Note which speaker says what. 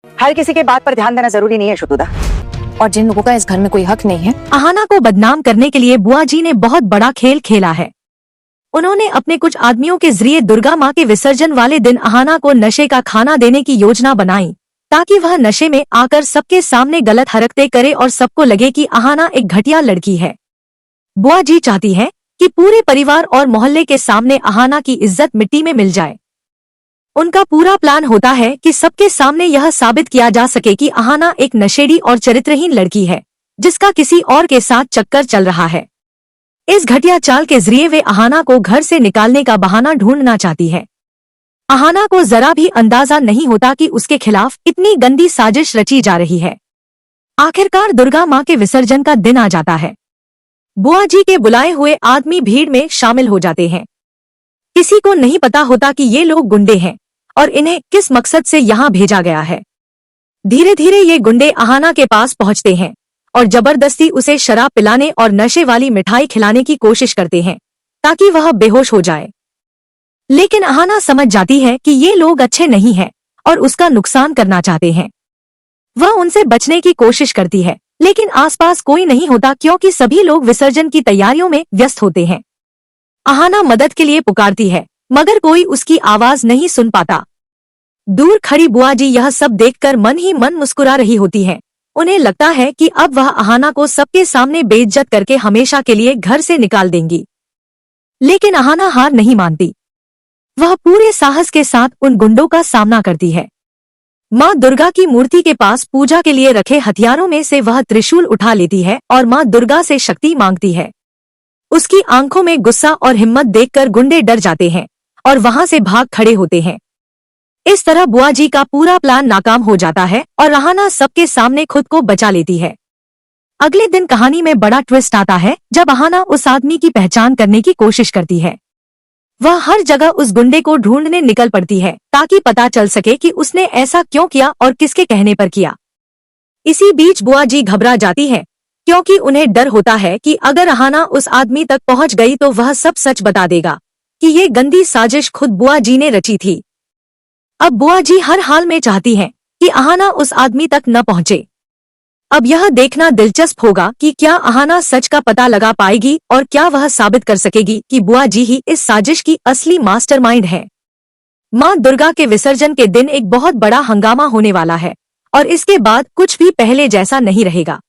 Speaker 1: हर किसी के बात पर ध्यान देना जरूरी नहीं है शुतुदा।
Speaker 2: और जिन लोगों का इस घर में कोई हक नहीं है।
Speaker 3: अहाना को बदनाम करने के लिए बुआ जी ने बहुत बड़ा खेल खेला है। उन्होंने अपने कुछ आदमियों के जरिए दुर्गा माँ के विसर्जन वाले दिन अहाना को नशे का खाना देने की योजना बनाई, ताकि वह नशे में आकर सबके सामने गलत हरकतें करे और सबको लगे कि अहाना एक घटिया लड़की है। बुआ जी चाहती है कि पूरे परिवार और मोहल्ले के सामने अहाना की इज्जत मिट्टी में मिल जाए। उनका पूरा प्लान होता है कि सबके सामने यह साबित किया जा सके कि अहाना एक नशेड़ी और चरित्रहीन लड़की है, जिसका किसी और के साथ चक्कर चल रहा है। इस घटिया चाल के जरिए वे अहाना को घर से निकालने का बहाना ढूंढना चाहती है। अहाना को जरा भी अंदाजा नहीं होता कि उसके खिलाफ इतनी गंदी साजिश रची जा रही है। आखिरकार दुर्गा माँ के विसर्जन का दिन आ जाता है। बुआ जी के बुलाए हुए आदमी भीड़ में शामिल हो जाते हैं। किसी को नहीं पता होता कि ये लोग गुंडे हैं और इन्हें किस मकसद से यहाँ भेजा गया है। धीरे धीरे ये गुंडे अहाना के पास पहुँचते हैं और जबरदस्ती उसे शराब पिलाने और नशे वाली मिठाई खिलाने की कोशिश करते हैं, ताकि वह बेहोश हो जाए। लेकिन अहाना समझ जाती है कि ये लोग अच्छे नहीं हैं और उसका नुकसान करना चाहते हैं। वह उनसे बचने की कोशिश करती है, लेकिन आसपास कोई नहीं होता क्योंकि सभी लोग विसर्जन की तैयारियों में व्यस्त होते हैं। अहाना मदद के लिए पुकारती है, मगर कोई उसकी आवाज नहीं सुन पाता। दूर खड़ी बुआ जी यह सब देखकर मन ही मन मुस्कुरा रही होती हैं। उन्हें लगता है कि अब वह अहाना को सबके सामने बेइज्जत करके हमेशा के लिए घर से निकाल देंगी। लेकिन अहाना हार नहीं मानती। वह पूरे साहस के साथ उन गुंडों का सामना करती है। माँ दुर्गा की मूर्ति के पास पूजा के लिए रखे हथियारों में से वह त्रिशूल उठा लेती है और माँ दुर्गा से शक्ति मांगती है। उसकी आंखों में गुस्सा और हिम्मत देखकर गुंडे डर जाते हैं और वहां से भाग खड़े होते हैं। इस तरह बुआ जी का पूरा प्लान नाकाम हो जाता है और अहाना सबके सामने खुद को बचा लेती है। अगले दिन कहानी में बड़ा ट्विस्ट आता है जब अहाना उस आदमी की पहचान करने की कोशिश करती है। वह हर जगह उस गुंडे को ढूंढने निकल पड़ती है, ताकि पता चल सके कि उसने ऐसा क्यों किया और किसके कहने पर किया। इसी बीच बुआ जी घबरा जाती है, क्योंकि उन्हें डर होता है कि अगर अहाना उस आदमी तक पहुंच गई तो वह सब सच बता देगा कि ये गंदी साजिश खुद बुआ जी ने रची थी। अब बुआ जी हर हाल में चाहती हैं कि अहाना उस आदमी तक न पहुंचे। अब यह देखना दिलचस्प होगा कि क्या अहाना सच का पता लगा पाएगी और क्या वह साबित कर सकेगी कि बुआ जी ही इस साजिश की असली मास्टरमाइंड है। माँ दुर्गा के विसर्जन के दिन एक बहुत बड़ा हंगामा होने वाला है और इसके बाद कुछ भी पहले जैसा नहीं रहेगा।